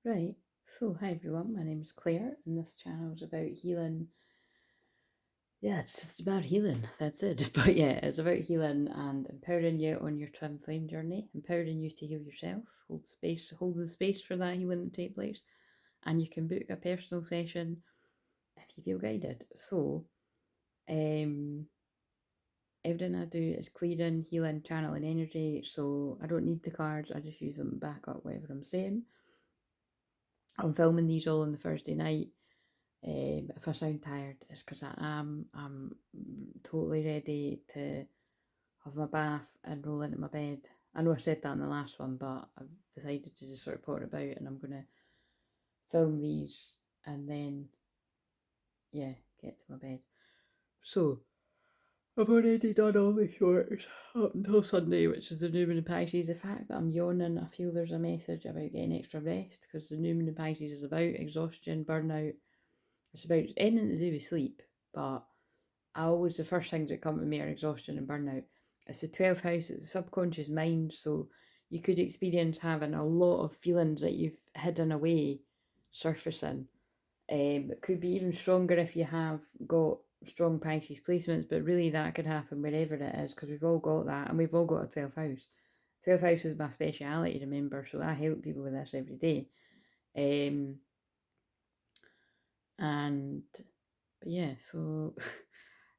Right, so hi everyone, my name is Claire and this channel is about healing. Yeah, it's just about healing, that's it. But yeah, it's about healing and empowering you on your twin flame journey, empowering you to heal yourself, hold the space for that healing to take place, and you can book a personal session if you feel guided. So, everything I do is clearing, healing, channeling energy, so I don't need the cards, I just use them to back up whatever I'm saying. I'm filming these all on the Thursday night. If I sound tired, it's because I am. I'm totally ready to have my bath and roll into my bed. I know I said that in the last one, but I've decided to just sort of potter about, and I'm going to film these and then, yeah, get to my bed. So, I've already done all the shorts up until Sunday, which is the new moon in Pisces. The fact that I'm yawning, I feel there's a message about getting extra rest, because the new moon in Pisces is about exhaustion, burnout. It's about anything to do with sleep, but the first things that come to me are exhaustion and burnout. It's the 12th house, it's the subconscious mind, so you could experience having a lot of feelings that you've hidden away surfacing. It could be even stronger if you have got strong Pisces placements, but really that could happen wherever it is, because we've all got that, and we've all got a 12th house. 12th house is my speciality, remember, so I help people with this every day. And but yeah, so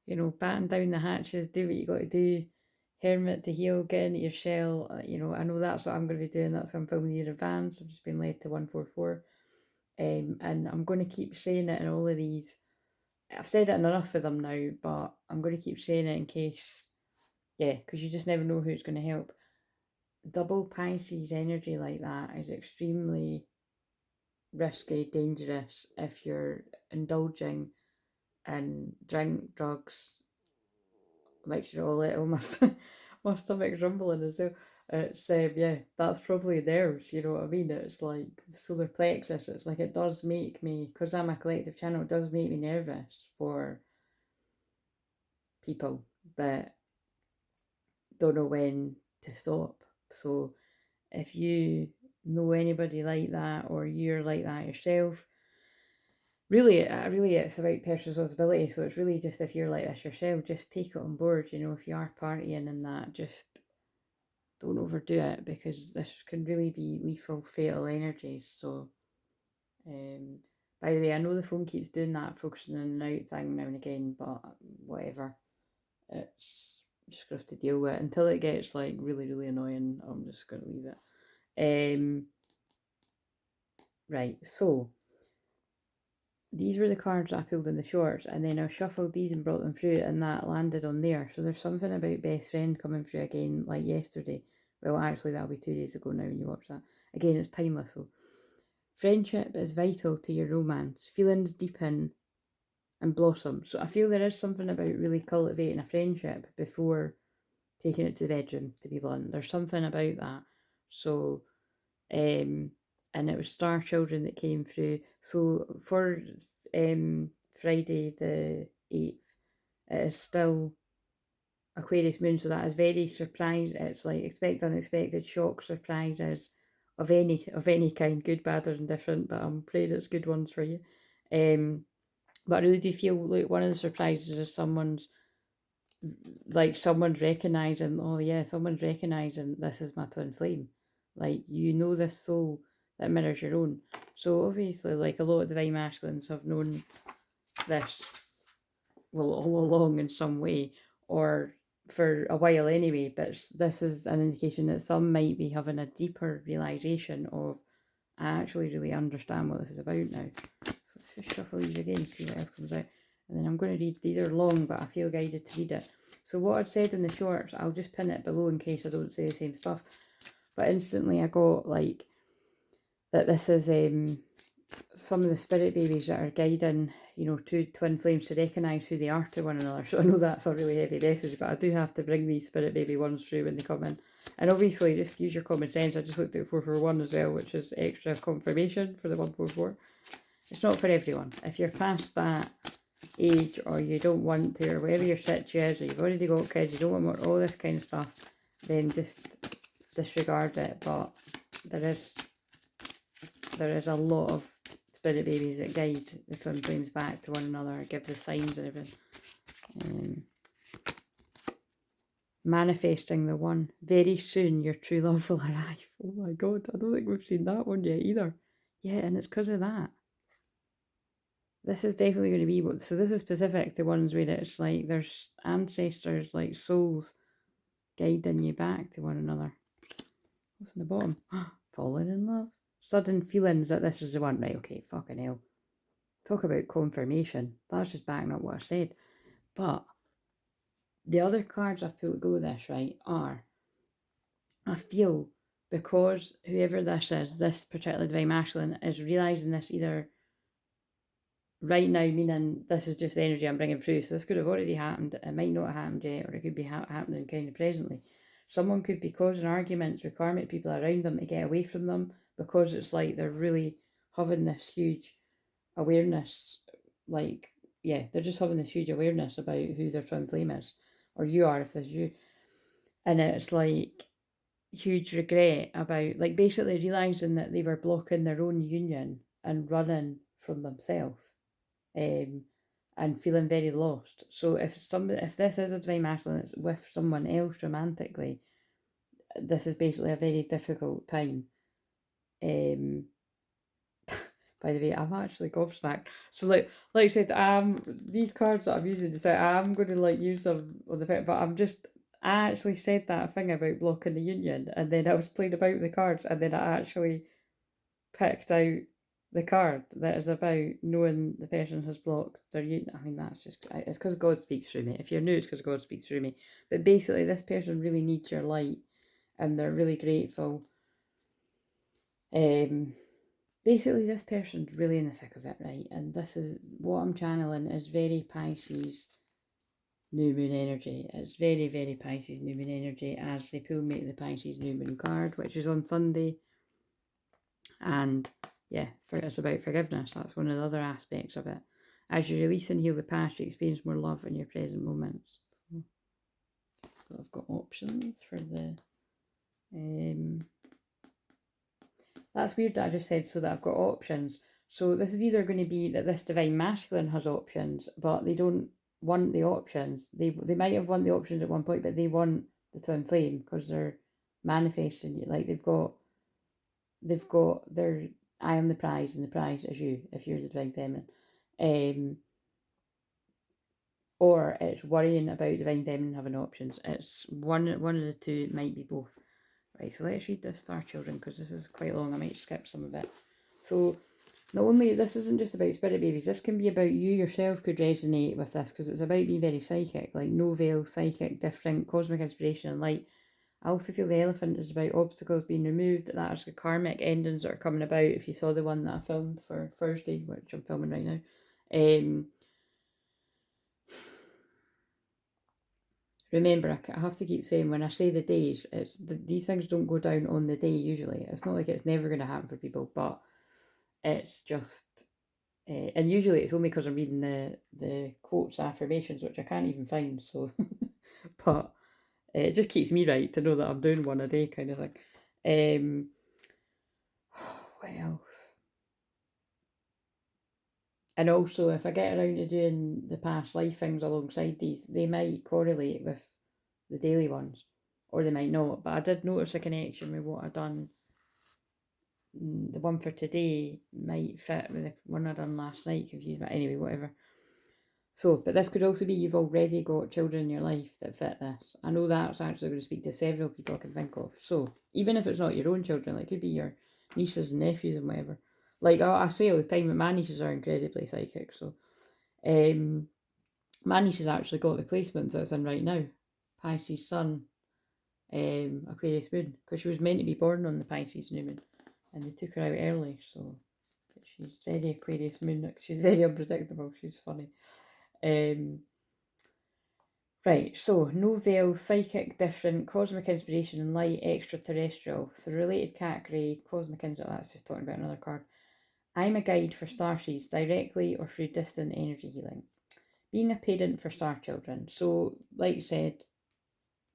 batten down the hatches, do what you got to do, hermit to heal, get into your shell. I know that's what I'm going to be doing. That's what I'm filming in advance. I've just been led to 144, and I'm going to keep saying it in all of these. I've said it in enough of them now, but I'm going to keep saying it in case, yeah, because you just never know who's going to help. Double Pisces energy like that is extremely risky, dangerous if you're indulging in drink, drugs, makes you all little. My stomach's rumbling as well. It's yeah, that's probably theirs. You know what I mean? It's like the solar plexus. It's like it does make me, because I'm a collective channel. It does make me nervous for people that don't know when to stop. So if you know anybody like that, or you're like that yourself, really it's about personal responsibility. So it's really just, if you're like this yourself, just take it on board. If you are partying and that, just don't overdo it, because this can really be lethal, fatal energies. So, by the way, I know the phone keeps doing that focusing in and out thing now and again, but whatever. It's just going to have to deal with it until it gets like really, really annoying. I'm just going to leave it. Right, so these were the cards I pulled in the shorts, and then I shuffled these and brought them through, and that landed on there. So there's something about best friend coming through again, like yesterday. Well, actually, that'll be 2 days ago now when you watch that. Again, it's timeless though. Friendship is vital to your romance. Feelings deepen and blossom. So I feel there is something about really cultivating a friendship before taking it to the bedroom, to be blunt. There's something about that. So, and it was Star Children that came through. So for Friday the 8th, it is still Aquarius moon, so that is very surprise. It's like expect unexpected, shock, surprises of any kind, good, bad, or indifferent. But I'm praying it's good ones for you. But I really do feel like one of the surprises is someone's recognizing. Oh yeah, someone's recognizing this is my twin flame. Like this soul that mirrors your own. So obviously, like a lot of divine masculines have known this, well, all along in some way, or for a while anyway, but this is an indication that some might be having a deeper realization of, I actually really understand what this is about now. So let's just shuffle these again, see what else comes out. And then I'm going to read, these are long, but I feel guided to read it. So what I'd said in the shorts, I'll just pin it below in case I don't say the same stuff. But instantly I got like, that this is some of the spirit babies that are guiding, two twin flames to recognise who they are to one another. So I know that's a really heavy message, but I do have to bring these spirit baby ones through when they come in. And obviously, just use your common sense. I just looked at 441 as well, which is extra confirmation for the 144. It's not for everyone. If you're past that age, or you don't want to, or whatever your situation is, or you've already got kids, you don't want more, all this kind of stuff, then just disregard it. But there is there is a lot of spirit babies that guide the twin flames back to one another, give the signs and everything. Manifesting the one. Very soon your true love will arrive. Oh my god, I don't think we've seen that one yet either. Yeah, and it's because of that. This is definitely going to be what. So this is specific to ones where it's like there's ancestors, like souls, guiding you back to one another. What's in the bottom? Falling in love. Sudden feelings that this is the one. Right, okay, fucking hell. Talk about confirmation. That's just backing up what I said. But the other cards I've pulled to go with this, right, are, I feel, because whoever this is, this particular divine masculine, is realising this either right now, meaning this is just the energy I'm bringing through. So this could have already happened. It might not have happened yet, or it could be happening kind of presently. Someone could be causing arguments with karmic people around them to get away from them, because it's like they're really having this huge awareness. Like, yeah, they're just having this huge awareness about who their twin flame is, or you are if there's you. And it's like huge regret about, like, basically realising that they were blocking their own union and running from themselves. And feeling very lost. So if this is a divine masculine, it's with someone else romantically, this is basically a very difficult time. By the way, I'm actually gobsmacked. So like I said, these cards that I'm using to say I'm going to like use them on the fit, but I actually said that thing about blocking the union, and then I was playing about with the cards, and then I actually picked out the card that is about knowing the person has blocked their union. I mean, that's just, it's because God speaks through me. If you're new, it's because God speaks through me. But basically, this person really needs your light, and they're really grateful. Basically, this person's really in the thick of it, right? And this is what I'm channeling is very Pisces new moon energy. It's very, very Pisces new moon energy as they pull me the Pisces new moon card, which is on Sunday. And yeah, it's about forgiveness. That's one of the other aspects of it. As you release and heal the past, you experience more love in your present moments. So I've got options for the... That's weird that I just said so that I've got options. So this is either going to be that this divine masculine has options, but they don't want the options. They might have won the options at one point, but they want the twin flame because they're manifesting you. Like they've got their eye on the prize, and the prize is you if you're the divine feminine. Or it's worrying about divine feminine having options. It's one of the two. It might be both. Right, so let's read this, Star Children, because this is quite long. I might skip some of it. So not only, this isn't just about spirit babies, this can be about you yourself could resonate with this, because it's about being very psychic, like no veil, psychic, different, cosmic inspiration and light. I also feel the elephant is about obstacles being removed. That is the karmic endings that are coming about. If you saw the one that I filmed for Thursday, which I'm filming right now. Remember, I have to keep saying when I say the days, these things don't go down on the day usually. It's not like it's never going to happen for people, but it's just, and usually it's only because I'm reading the quotes, affirmations, which I can't even find. So, but it just keeps me right to know that I'm doing one a day, kind of thing. What else? And also, if I get around to doing the past life things alongside these, they might correlate with the daily ones, or they might not. But I did notice a connection with what I'd done. The one for today might fit with the one I done last night, confused, but anyway, whatever. So, but this could also be you've already got children in your life that fit this. I know that's actually going to speak to several people I can think of. So, even if it's not your own children, like it could be your nieces and nephews and whatever. Like I say all the time that my nieces are incredibly psychic. So, my niece has actually got the placement that it's in right now. Pisces Sun, Aquarius Moon, because she was meant to be born on the Pisces new moon, and they took her out early, so she's very Aquarius Moon. She's very unpredictable. She's funny. Right, so no veil, psychic, different, cosmic inspiration and light, extraterrestrial. So related category, cosmic insight, that's just talking about another card. I'm a guide for starseeds, directly or through distant energy healing. Being a parent for star children. So, like you said,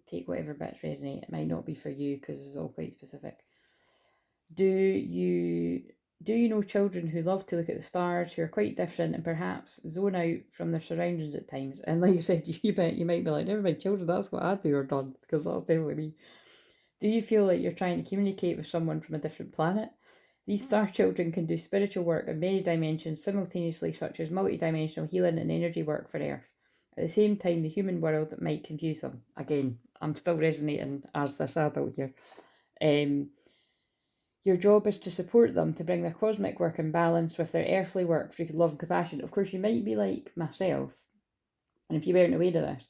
take whatever bits resonate. It might not be for you because it's all quite specific. Do you Do you know children who love to look at the stars, who are quite different and perhaps zone out from their surroundings at times? And like you said, you might be like, never mind children, that's what I do or done, because that's definitely me. Do you feel like you're trying to communicate with someone from a different planet? These star children can do spiritual work in many dimensions simultaneously, such as multidimensional healing and energy work for Earth. At the same time, the human world might confuse them. Again, I'm still resonating as this adult here. Um, your job is to support them to bring their cosmic work in balance with their earthly work through love and compassion. Of course, you might be like myself, and if you weren't aware of this,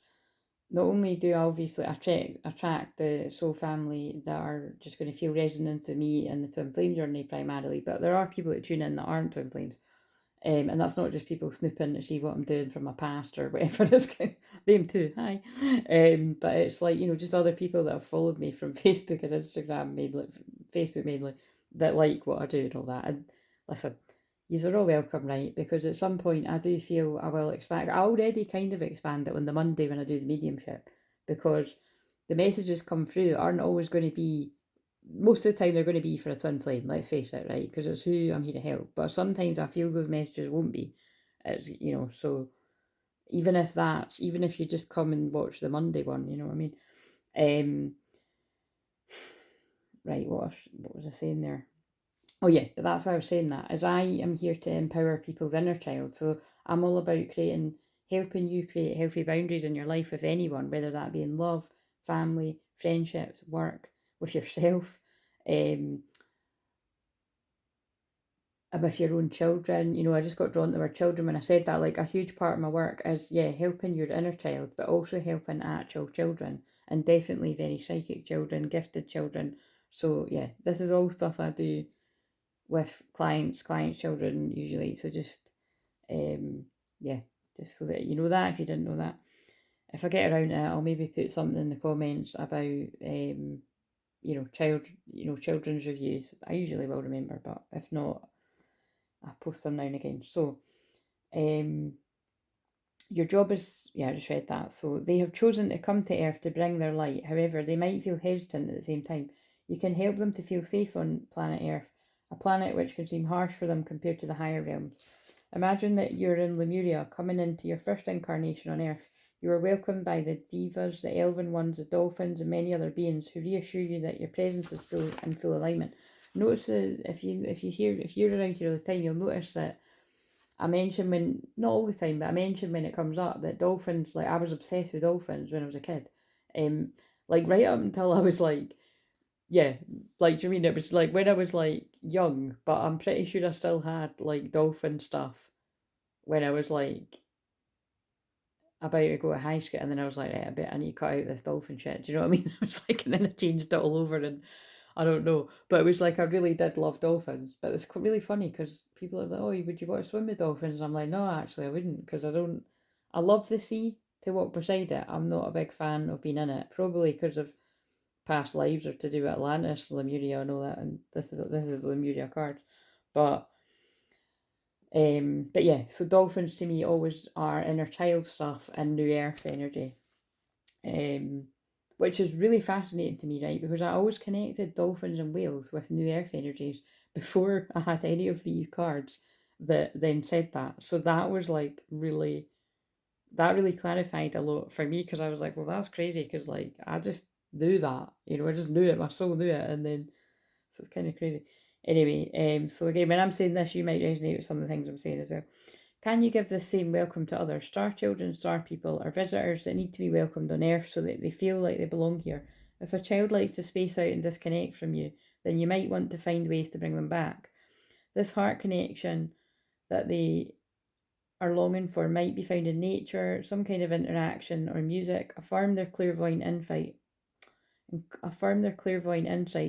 not only do I obviously attract the soul family that are just going to feel resonance with me and the twin flame journey primarily, but there are people that tune in that aren't twin flames. And that's not just people snooping to see what I'm doing from my past or whatever. It's them too. Hi. But it's like, just other people that have followed me from Facebook and Instagram, mainly Facebook mainly, that like what I do and all that. And listen, yous are all welcome, right? Because at some point I do feel I will expand. I already kind of expand it on the Monday when I do the mediumship, because the messages come through aren't always going to be, most of the time they're going to be for a twin flame, let's face it, right? Because it's who I'm here to help. But sometimes I feel those messages won't be. It's, so even if you just come and watch the Monday one, you know what I mean? Right, what was I saying there? Oh yeah, but that's why I was saying that, is I am here to empower people's inner child. So I'm all about helping you create healthy boundaries in your life with anyone, whether that be in love, family, friendships, work, with yourself, with your own children. I just got drawn to our children when I said that. Like, a huge part of my work is, helping your inner child, but also helping actual children, and definitely very psychic children, gifted children. So yeah, this is all stuff I do with clients children usually. So just yeah, just so that you know that, if you didn't know that. If I get around to it, I'll maybe put something in the comments about children's reviews. I usually will remember, but if not, I post them now and again. So your job is, I just read that. So they have chosen to come to Earth to bring their light. However, they might feel hesitant at the same time. You can help them to feel safe on planet Earth, a planet which can seem harsh for them compared to the higher realms. Imagine that you're in Lemuria, coming into your first incarnation on Earth. You are welcomed by the divas, the elven ones, the dolphins, and many other beings who reassure you that your presence is in full alignment. Notice that if you're around here all the time, you'll notice that I mentioned, when not all the time, but I mentioned when it comes up, that dolphins, like, I was obsessed with dolphins when I was a kid. Like, right up until I was like, yeah, like, do you mean it was like when I was like young, but I'm pretty sure I still had like dolphin stuff when I was like about to go to high school, and then I was like, right, I need to cut out this dolphin shit. Do you know what I mean? I was like, and then I changed it all over, and I don't know, but it was like I really did love dolphins. But it's really funny because people are like, "Oh, would you want to swim with dolphins?" I'm like, "No, actually, I wouldn't, because I don't. I love the sea to walk beside it. I'm not a big fan of being in it, probably because of past lives or to do with Atlantis, Lemuria, and all that. And this is Lemuria card, but yeah. So dolphins to me always are inner child stuff and new earth energy. Um, which is really fascinating to me, right? Because I always connected dolphins and whales with new earth energies before I had any of these cards that then said that. So that was like that really clarified a lot for me, because I was like, well, that's crazy, because like I just knew that, I just knew it, my soul knew it, and then so it's kind of crazy. Anyway, so again, when I'm saying this, you might resonate with some of the things I'm saying as well. Can you give the same welcome to others? Star children, star people are visitors that need to be welcomed on Earth so that they feel like they belong here. If a child likes to space out and disconnect from you, then you might want to find ways to bring them back. This heart connection that they are longing for might be found in nature, some kind of interaction, or music. Affirm their clairvoyant insights,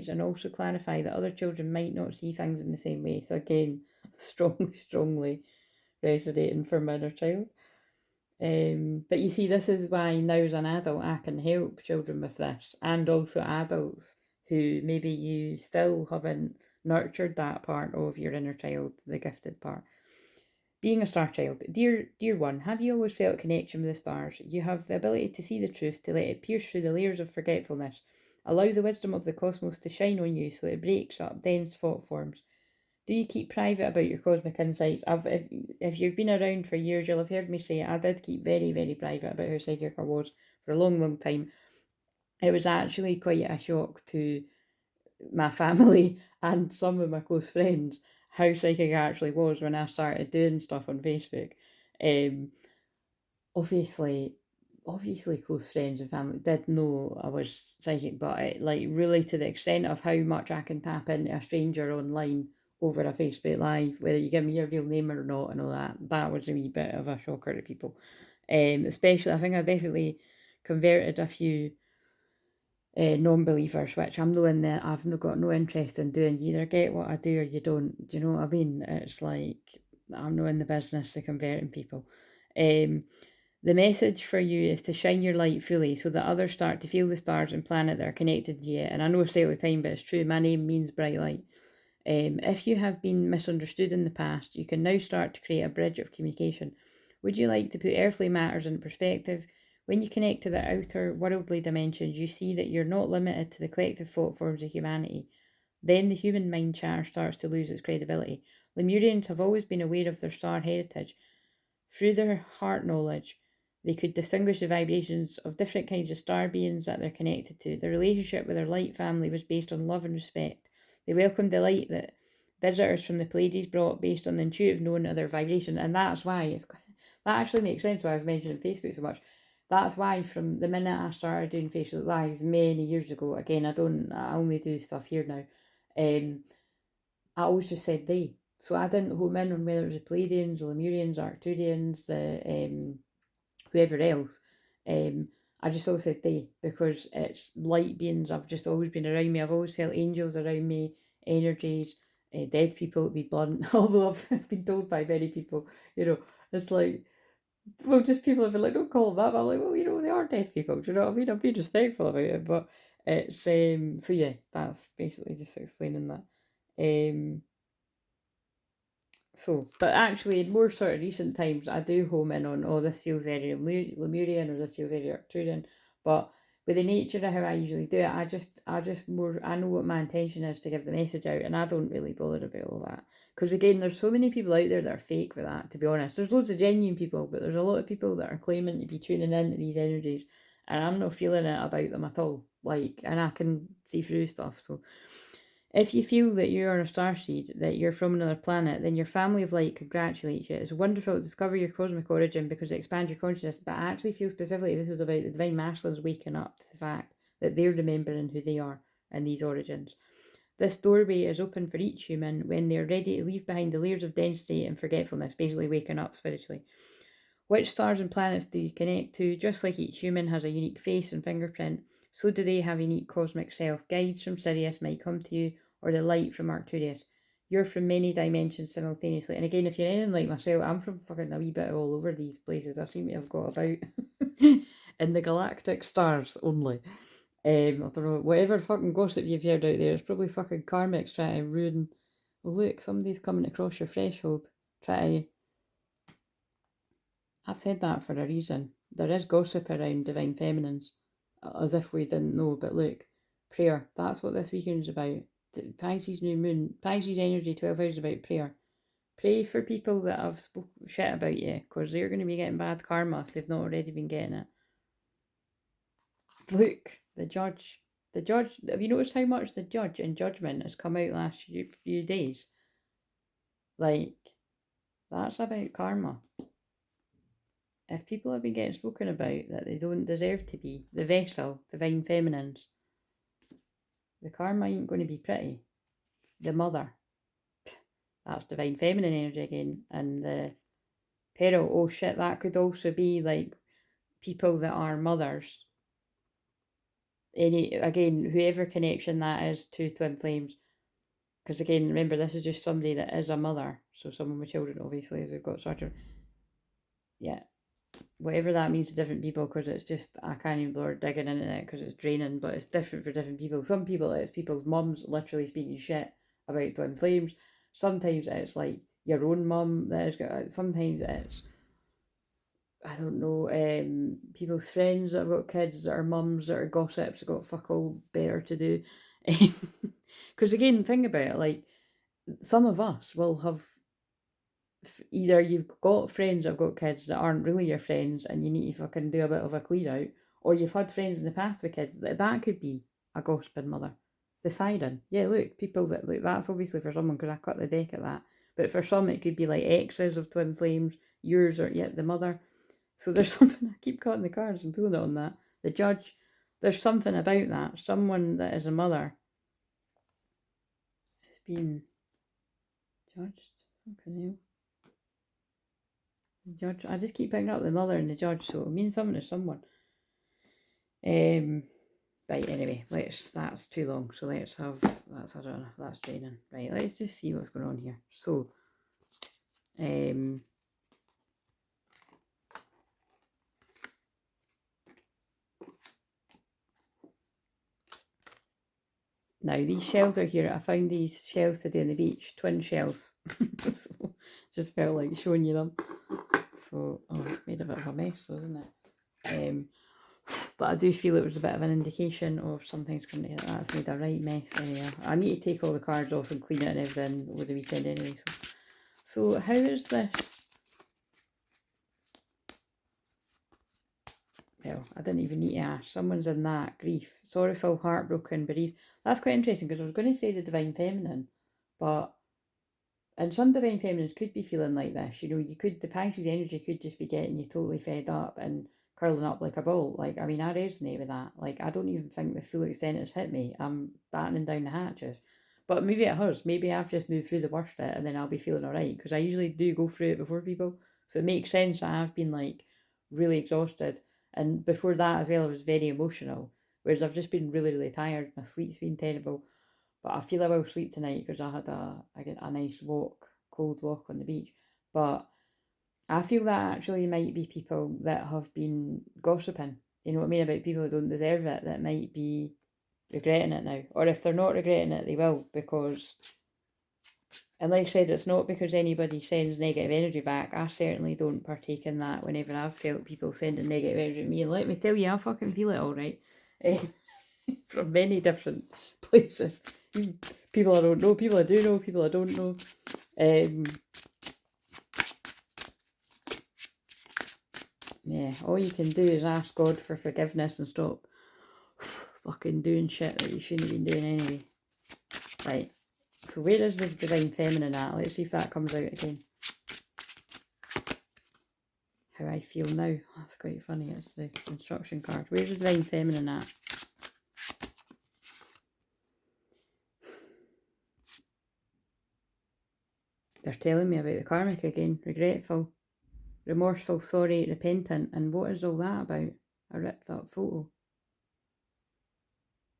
and also clarify that other children might not see things in the same way. So again, strongly resonating for my inner child. But you see, this is why now as an adult I can help children with this, and also adults who maybe you still haven't nurtured that part of your inner child, the gifted part. Being a star child, dear one, have you always felt connection with the stars? You have the ability to see the truth, to let it pierce through the layers of forgetfulness. Allow the wisdom of the cosmos to shine on you so it breaks up dense thought forms. Do you keep private about your cosmic insights? If you've been around for years, you'll have heard me say I did keep very, very private about how psychic I was for a long, long time. It was actually quite a shock to my family and some of my close friends how psychic I actually was when I started doing stuff on Facebook. Um, obviously, obviously, close friends and family did know I was psychic, but it, like, really to the extent of how much I can tap into a stranger online over a Facebook Live, whether you give me your real name or not, and all that, that was a wee bit of a shocker to people. Especially, I think I definitely converted a few non-believers, which I'm not in the, I've not got no interest in doing. You either get what I do or you don't. Do you know what I mean? It's like I'm not in the business of converting people. Um, the message for you is to shine your light fully so that others start to feel the stars and planet that are connected to you. And I know I say it all the time, but it's true. My name means bright light. If you have been misunderstood in the past, you can now start to create a bridge of communication. Would you like to put earthly matters in perspective? When you connect to the outer worldly dimensions, you see that you're not limited to the collective thought forms of humanity. Then the human mind chatter starts to lose its credibility. Lemurians have always been aware of their star heritage. Through their heart knowledge, they could distinguish the vibrations of different kinds of star beings that they're connected to. Their relationship with their light family was based on love and respect. They welcomed the light that visitors from the Pleiades brought based on the intuitive knowing of their vibration, and that's why that actually makes sense why I was mentioning Facebook so much. That's why from the minute I started doing Facebook Lives many years ago, again I only do stuff here now. I always just said they. So I didn't home in on whether it was the Pleiadians, the Lemurians, Arcturians, the whoever else. I just always said they because it's light beings. I've just always been around me. I've always felt angels around me, energies, dead people, to be blunt. Although I've been told by many people, it's like, well, just people have been like, don't call them that. But I'm like, well, they are dead people. Do you know what I mean? I'm being respectful about it. But it's, so yeah, that's basically just explaining that. But actually, in more sort of recent times, I do home in on, oh, this feels very Lemurian or this feels very Arcturian. But with the nature of how I usually do it, I know what my intention is to give the message out, and I don't really bother about all that. Because again, there's so many people out there that are fake with that, to be honest. There's loads of genuine people, but there's a lot of people that are claiming to be tuning into these energies, and I'm not feeling it about them at all. Like, and I can see through stuff, so. If you feel that you're a starseed, that you're from another planet, then your family of light congratulates you. It's wonderful to discover your cosmic origin because it expands your consciousness, but I actually feel specifically this is about the divine masculines waking up to the fact that they're remembering who they are and these origins. This doorway is open for each human when they're ready to leave behind the layers of density and forgetfulness, basically waking up spiritually. Which stars and planets do you connect to? Just like each human has a unique face and fingerprint, so do they have a unique cosmic self. Guides from Sirius might come to you, or the light from Arcturus. You're from many dimensions simultaneously. And again, if you're anything like myself, I'm from fucking a wee bit all over these places. I seem to have got about in the galactic stars only. I don't know, whatever fucking gossip you've heard out there, it's probably fucking karmics trying to ruin. Oh, look, somebody's coming across your threshold. Try to. I've said that for a reason. There is gossip around divine feminines, as if we didn't know, but look, prayer, that's what this weekend is about. The Pisces new moon, Pisces energy 12 hours about prayer. Pray for people that have spoke shit about you, because they're going to be getting bad karma if they've not already been getting it. Look, the judge, have you noticed how much the judge in Judgment has come out last few days? Like, that's about karma. If people have been getting spoken about that they don't deserve to be, the vessel, divine feminines, the karma ain't going to be pretty. The mother, that's divine feminine energy again. And the peril, oh shit, that could also be like people that are mothers. Again, whoever connection that is to twin flames. Because again, remember, this is just somebody that is a mother. So someone with children, obviously, as we've got such a. Yeah. Whatever that means to different people, because it's just, I can't even bother digging into it because it's draining, but it's different for different people. Some people, it's people's mums literally speaking shit about twin flames. Sometimes it's like your own mum that is got, sometimes it's, I don't know, people's friends that have got kids that are mums that are gossips that got fuck all better to do. Because again, think about it, like, some of us will have either you've got friends that have got kids that aren't really your friends and you need to fucking do a bit of a clear out, or you've had friends in the past with kids that could be a gossiping mother. The siren, yeah, look, people that like that's obviously for someone because I cut the deck at that, but for some it could be like exes of twin flames, yours or yet the mother. So there's something, I keep cutting the cards and pulling it on that. The judge, there's something about that. Someone that is a mother is being judged. Fucking hell. The judge. I just keep picking up the mother and the judge, so it means something to someone. Right, anyway, that's too long, so let's have, I don't know, that's draining. Right, let's just see what's going on here. So, now these shells are here. I found these shells today on the beach, twin shells. So, just felt like showing you them. So, oh, it's made a bit of a mess, isn't it? But I do feel it was a bit of an indication of something's coming to that's made a right mess anyway. I need to take all the cards off and clean it and everything over the weekend anyway. So how is this? Well, I didn't even need to ask. Someone's in that grief, sorrowful, heartbroken, bereaved. That's quite interesting because I was going to say the divine feminine, but and some divine feminines could be feeling like this. You know, you could, the Pisces energy could just be getting you totally fed up and curling up like a ball. Like, I mean, I resonate with that. Like, I don't even think the full extent has hit me. I'm battening down the hatches. But maybe it has. Maybe I've just moved through the worst of it and then I'll be feeling alright. Because I usually do go through it before people. So it makes sense that I've been like really exhausted. And before that as well, I was very emotional. Whereas I've just been really, really tired. My sleep's been terrible. But I feel I will sleep tonight because I had a nice walk, cold walk on the beach. But I feel that actually might be people that have been gossiping. You know what I mean, about people who don't deserve it, that might be regretting it now. Or if they're not regretting it, they will, because, and like I said, it's not because anybody sends negative energy back. I certainly don't partake in that whenever I've felt people sending negative energy at me. And let me tell you, I fucking feel it all right. From many different places. People I don't know, people I do know, people I don't know. Yeah, all you can do is ask God for forgiveness and stop fucking doing shit that you shouldn't have been doing anyway. Right, so where is the divine feminine at? Let's see if that comes out again. How I feel now. That's quite funny. It's the instruction card. Where's the divine feminine at? They're telling me about the karmic again. Regretful, remorseful, sorry, repentant. And what is all that about? A ripped up photo.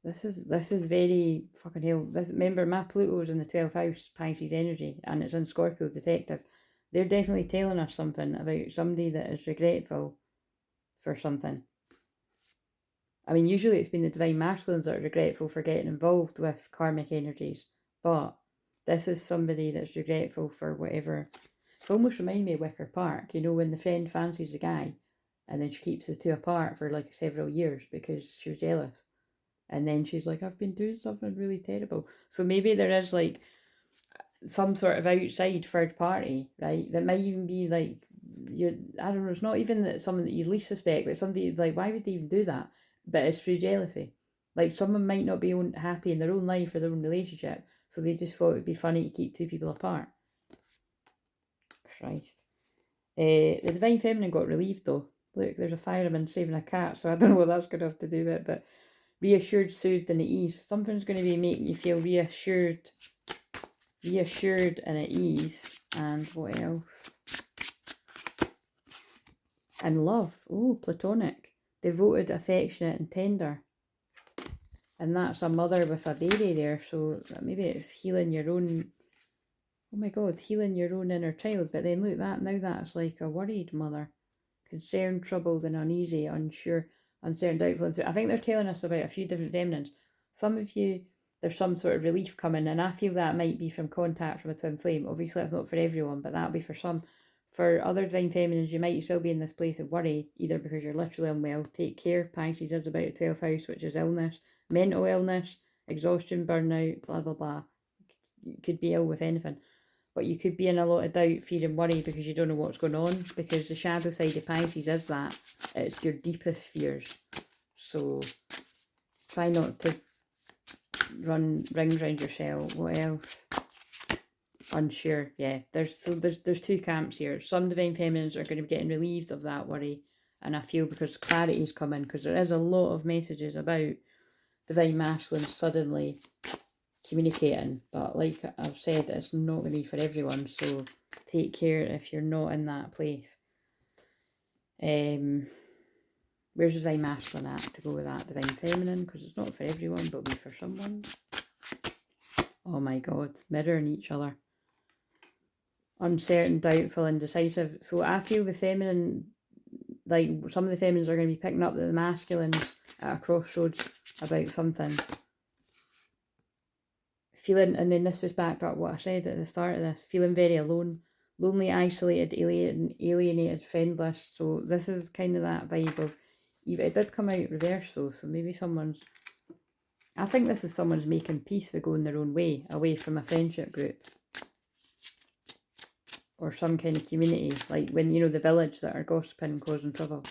This is very fucking hell. Remember, my Pluto's in the 12th house, Pisces energy, and it's in Scorpio detective. They're definitely telling us something about somebody that is regretful for something. I mean, usually it's been the divine masculines that are regretful for getting involved with karmic energies, but this is somebody that's regretful for whatever. It almost reminds me of Wicker Park, you know, when the friend fancies the guy and then she keeps the two apart for like several years because she was jealous. And then she's like, I've been doing something really terrible. So maybe there is like some sort of outside third party, right? That might even be like, I don't know, it's not even that someone that you least suspect, but somebody like, why would they even do that? But it's through jealousy. Like someone might not be happy in their own life or their own relationship, so they just thought it would be funny to keep two people apart. Christ. The divine feminine got relieved though. Look, there's a fireman saving a cat, so I don't know what that's going to have to do with it, but reassured, soothed, and at ease. Something's going to be making you feel reassured and at ease. And what else? And love. Oh, platonic. Devoted, affectionate, and tender. And that's a mother with a baby there. So maybe it's healing your own. Oh my God, healing your own inner child. But then look, now that's like a worried mother. Concerned, troubled, and uneasy, unsure, uncertain, doubtful. And so I think they're telling us about a few different feminines. Some of you, there's some sort of relief coming, and I feel that might be from contact from a twin flame. Obviously, that's not for everyone, but that'll be for some. For other divine feminines, you might still be in this place of worry, either because you're literally unwell. Take care. Pisces is about the 12th house, which is illness, mental illness, exhaustion, burnout, blah, blah, blah. you could be ill with anything. But you could be in a lot of doubt, fear and worry because you don't know what's going on. Because the shadow side of Pisces is that. It's your deepest fears. So try not to run rings around yourself. What else? Unsure. Yeah, there's two camps here. Some divine feminines are going to be getting relieved of that worry. And I feel because clarity's coming, because there is a lot of messages about divine masculine suddenly communicating, but like I've said, it's not going to be for everyone, so take care if you're not in that place. Where's divine masculine at to go with that? Divine feminine, because it's not for everyone, but it'll be for someone. Oh my god, mirroring each other. Uncertain, doubtful, indecisive. So I feel the feminine, like some of the feminines are going to be picking up the masculines at a crossroads about something. Feeling, and then this is backed up what I said at the start of this, feeling very alone, lonely, isolated, alienated, friendless. So this is kind of that vibe of, even it did come out reverse though, so maybe someone's, I think this is someone's making peace with going their own way, away from a friendship group. Or some kind of community, like when, you know, the village that are gossiping and causing trouble.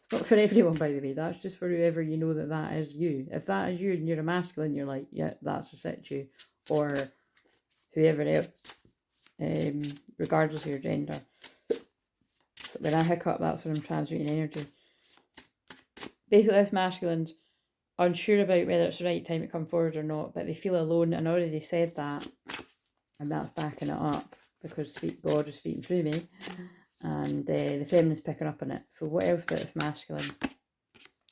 It's not for everyone, by the way. That's just for whoever you know that is you. If that is you and you're a masculine, you're like, yeah, that's a situ. Or whoever else, regardless of your gender. So when I hiccup, that's when I'm transmuting energy. Basically, this masculine's unsure about whether it's the right time to come forward or not, but they feel alone, and I already said that, and that's backing it up, because God is speaking through me. And the feminine's picking up on it. So what else about this masculine?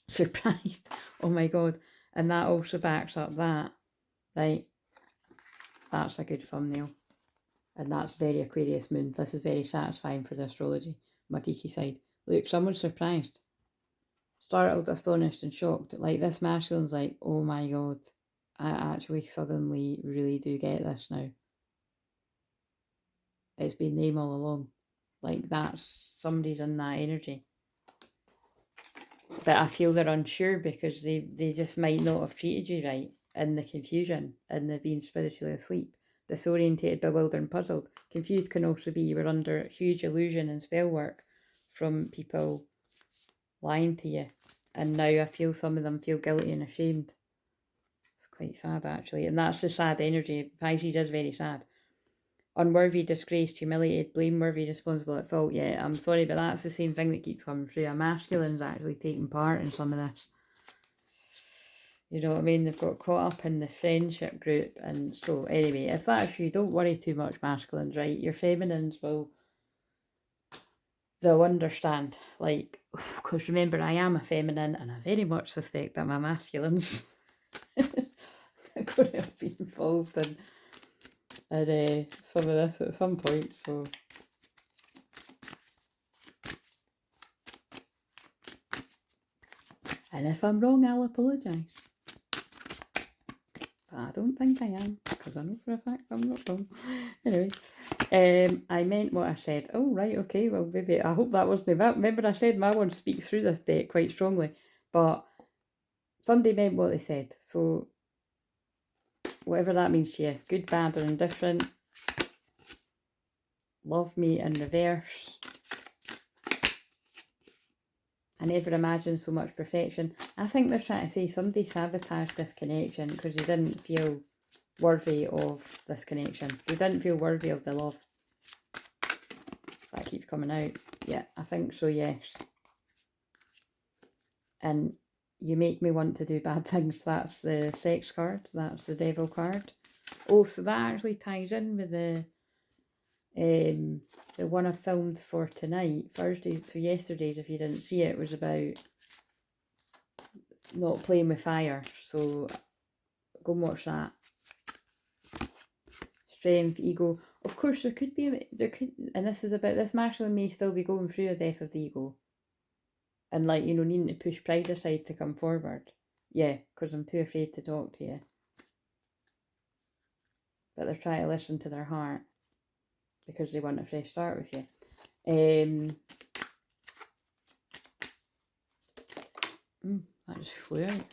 Surprised. Oh my god. And that also backs up that. Right. That's a good thumbnail. And that's very Aquarius moon. This is very satisfying for the astrology. My geeky side. Look, someone's surprised. Startled, astonished and shocked. Like this masculine's like, oh my god. I actually suddenly really do get this now. It's been them all along. Like that's, somebody's in that energy. But I feel they're unsure because they just might not have treated you right in the confusion and the being spiritually asleep. Disorientated, bewildered and puzzled. Confused can also be you were under huge illusion and spell work from people lying to you. And now I feel some of them feel guilty and ashamed. It's quite sad actually. And that's the sad energy. Pisces is very sad. Unworthy, disgraced, humiliated, blameworthy, responsible, at fault. Yeah, I'm sorry, but that's the same thing that keeps coming through. A masculine's actually taking part in some of this. You know what I mean? They've got caught up in the friendship group. And so, anyway, if that's you, don't worry too much, masculines, right? Your feminines they'll understand. Like, because remember, I am a feminine, and I very much suspect that my masculines are going to be involved in some of this at some point, so and if I'm wrong, I'll apologise, but I don't think I am, because I know for a fact I'm not wrong. Anyway, I meant what I said. Oh right, okay, well maybe I hope that wasn't about. Remember I said my one speaks through this deck quite strongly, but somebody meant what they said, so whatever that means to you, good, bad or indifferent. Love me in reverse. I never imagined so much perfection. I think they're trying to say somebody sabotaged this connection because they didn't feel worthy of this connection. They didn't feel worthy of the love. That keeps coming out. Yeah, I think so, yes. And you make me want to do bad things. That's the sex card. That's the devil card. Oh, so that actually ties in with the one I filmed for tonight, Thursday. So yesterday's, if you didn't see it, was about not playing with fire. So go and watch that. Strength, ego. Of course, there could, and this is about, this masculine may still be going through a death of the ego. And like, you know, needing to push pride aside to come forward. Yeah, because I'm too afraid to talk to you. But they're trying to listen to their heart because they want a fresh start with you. That just flew out.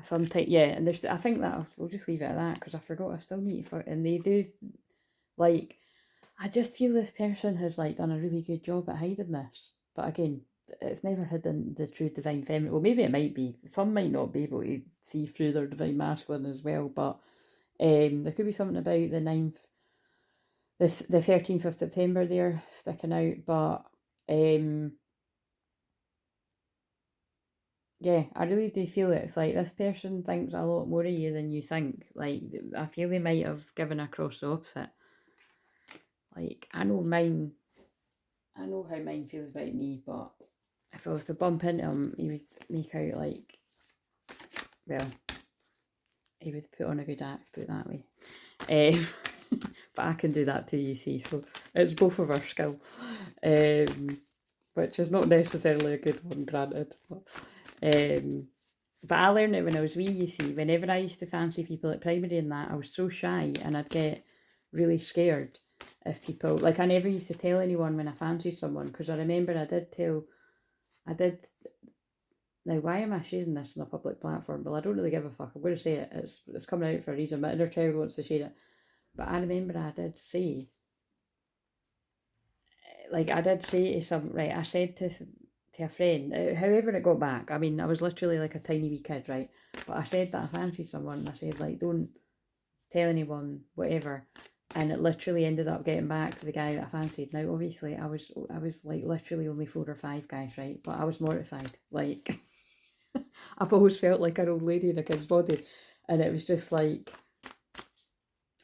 Sometimes, yeah, and there's, I think that we'll just leave it at that because I forgot I still need to, and they do, like, I just feel this person has like done a really good job at hiding this. But again, it's never hidden the true divine feminine. Well, maybe it might be. Some might not be able to see through their divine masculine as well. But there could be something about the 9th, the 13th of September there sticking out. But yeah, I really do feel it's like this person thinks a lot more of you than you think. Like, I feel they might have given across the opposite. Like, I know how mine feels about me, but if I was to bump into him, he would make out like, well, he would put on a good act, put it that way. But I can do that too, you see, so it's both of our skill, which is not necessarily a good one, granted. But I learned it when I was wee, you see. Whenever I used to fancy people at primary and that, I was so shy and I'd get really scared if people, like, I never used to tell anyone when I fancied someone, because I remember I did, now why am I sharing this on a public platform? Well, I don't really give a fuck, I'm going to say it, it's coming out for a reason, my inner child wants to share it. But I remember I did say, to some, right, I said to a friend, however it got back, I mean, I was literally like a tiny wee kid, right, but I said that I fancied someone, and I said, like, don't tell anyone, whatever. And it literally ended up getting back to the guy that I fancied. Now, obviously, I was like literally only 4 or 5 guys, right? But I was mortified. Like, I've always felt like an old lady in a kid's body, and it was just like,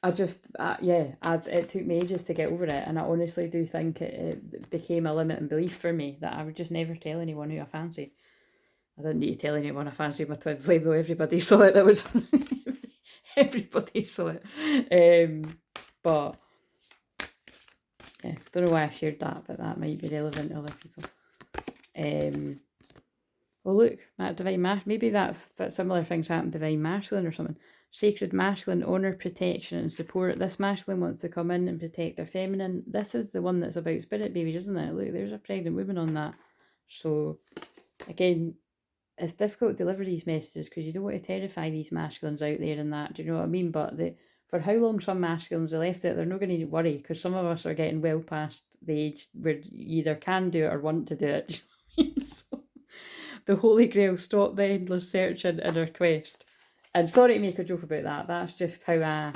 it took me ages to get over it, and I honestly do think it became a limiting belief for me that I would just never tell anyone who I fancied. I didn't need to tell anyone I fancied my twin flame, though everybody saw it. That was everybody saw it. But yeah, don't know why I shared that, but that might be relevant to other people. Well, look, that divine masculine, maybe that's similar things happen to divine masculine or something. Sacred masculine, honour, protection and support. This masculine wants to come in and protect their feminine. This is the one that's about spirit babies, isn't it? Look, there's a pregnant woman on that. So, again, it's difficult to deliver these messages because you don't want to terrify these masculines out there and that. Do you know what I mean? But for how long some masculines are left it, they're not going to worry, because some of us are getting well past the age where you either can do it or want to do it. So, the Holy Grail, stop the endless searching in our quest. And sorry to make a joke about that. That's just how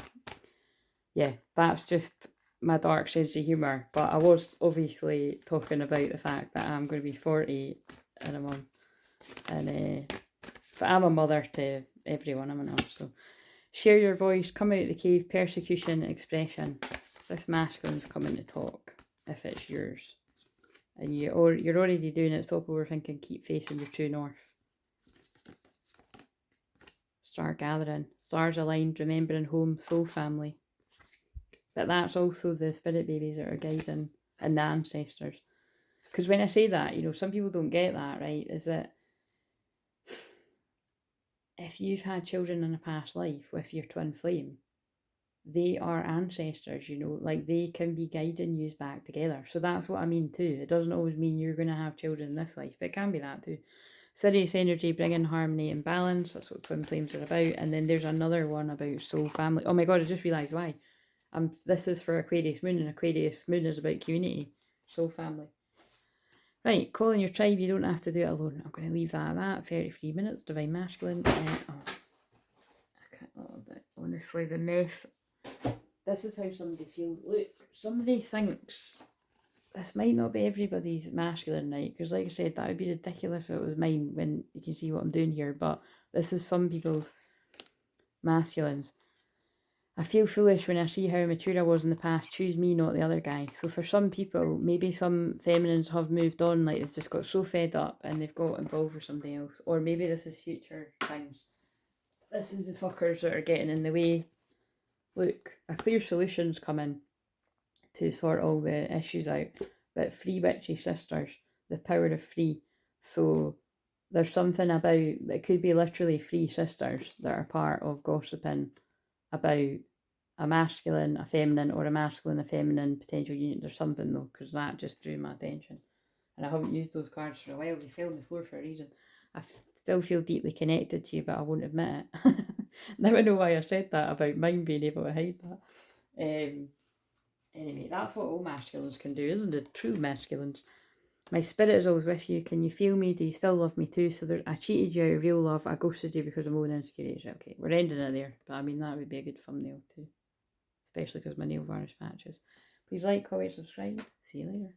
that's just my dark sense of humour. But I was obviously talking about the fact that I'm going to be 40 in a month. And but I'm a mother to everyone, I'm an so share your voice, come out of the cave, persecution, expression. This masculine's coming to talk if it's yours. And you're already doing it, stop overthinking, keep facing your true north. Star gathering, stars aligned, remembering home, soul family. But that's also the spirit babies that are guiding and the ancestors. Because when I say that, some people don't get that, right? Is that if you've had children in a past life with your twin flame, they are ancestors, like they can be guiding you back together. So that's what I mean too. It doesn't always mean you're going to have children in this life, but it can be that too. Sirius energy, bringing harmony and balance. That's what twin flames are about. And then there's another one about soul family. Oh my god, I just realised why. This is for Aquarius moon, and Aquarius moon is about community, soul family. Right, calling your tribe, you don't have to do it alone. I'm going to leave that at that. 33 minutes, divine masculine. Honestly, the mess. This is how somebody feels. Look, somebody thinks this might not be everybody's masculine night, because like I said, that would be ridiculous if it was mine, when you can see what I'm doing here, but this is some people's masculines. I feel foolish when I see how mature I was in the past. Choose me, not the other guy. So for some people, maybe some feminines have moved on, like they've just got so fed up and they've got involved with somebody else. Or maybe this is future things. This is the fuckers that are getting in the way. Look, a clear solution's coming to sort all the issues out. But free witchy sisters, the power of free. So there's something about, it could be literally free sisters that are part of gossiping about a masculine, a feminine, or a masculine, a feminine potential union. There's something though, because that just drew my attention. And I haven't used those cards for a while. They fell on the floor for a reason. still feel deeply connected to you, but I won't admit it. Now I know why I said that about mine being able to hide that. Anyway, that's what all masculines can do, isn't it? True masculines. My spirit is always with you. Can you feel me? Do you still love me too? So I cheated you out of real love. I ghosted you because of my own insecurities. Okay, we're ending it there. But I mean, that would be a good thumbnail too. Especially because my nail varnish matches. Please like, comment, subscribe. See you later.